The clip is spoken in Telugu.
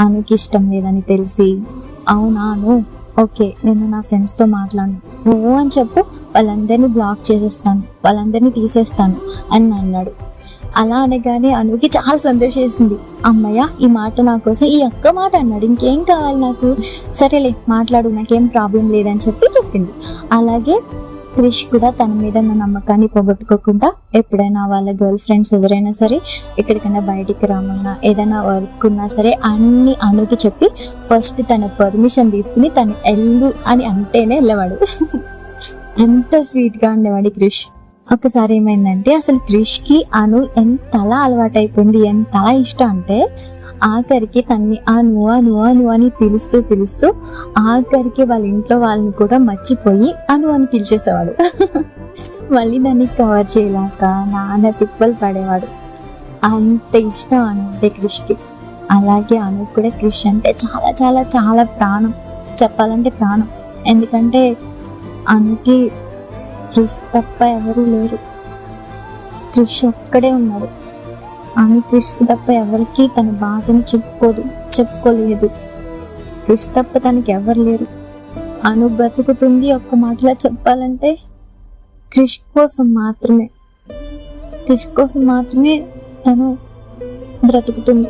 అనుకి ఇష్టం లేదని తెలిసి, అవునా అను, ఓకే నేను నా ఫ్రెండ్స్తో మాట్లాడను, నువ్వు అని చెప్పు, వాళ్ళందరినీ బ్లాక్ చేసేస్తాను, వాళ్ళందరినీ తీసేస్తాను అని అన్నాడు. అలా అనగానే అనుకి చాలా సంతోషేసింది. అమ్మయ్య, ఈ మాట నా కోసం ఈ ఒక్క మాట అన్నాడు, ఇంకేం కావాలి నాకు, సరేలే మాట్లాడు, నాకేం ప్రాబ్లం లేదని చెప్పింది. అలాగే క్రిష్ కూడా తన మీద ఉన్న నమ్మకాన్ని పోగొట్టుకోకుండా ఎప్పుడైనా వాళ్ళ గర్ల్ ఫ్రెండ్స్ ఎవరైనా సరే ఎక్కడికైనా బయటికి రామన్నా ఏదైనా వర్క్ ఉన్నా సరే అన్ని అనుకి చెప్పి ఫస్ట్ తన పర్మిషన్ తీసుకుని తను వెళ్ళు అని అంటేనే వెళ్ళేవాడు. ఎంత స్వీట్గా ఉండేవాడు క్రిష్. ఒకసారి ఏమైందంటే అసలు క్రిష్కి అను ఎంతలా అలవాటైపోయింది, ఎంతలా ఇష్టం అంటే ఆఖరికి తన్ని అను అను అను అని పిలుస్తూ ఆఖరికి వాళ్ళ ఇంట్లో వాళ్ళని కూడా మర్చిపోయి అను అని పిలిచేసేవాడు. మళ్ళీ దాన్ని కవర్ చేయలేక నాన్న తిప్పలు పడేవాడు. అంత ఇష్టం అంటే క్రిష్కి. అలాగే అను కూడా క్రిష్ అంటే చాలా చాలా చాలా ప్రాణం, చెప్పాలంటే ప్రాణం. ఎందుకంటే అనుకి క్రిష్ తప్ప ఎవరూ లేరు, క్రిష్ ఒక్కడే ఉన్నాడు. ఆమె క్రిష్ తప్ప ఎవరికి తన బాధని చెప్పుకోలేదు. క్రిష్ తప్ప తనకి ఎవరు లేరు. అను బ్రతుకుతుంది ఒక్క మాటలో చెప్పాలంటే క్రిష్ కోసం మాత్రమే తను బ్రతుకుతుంది.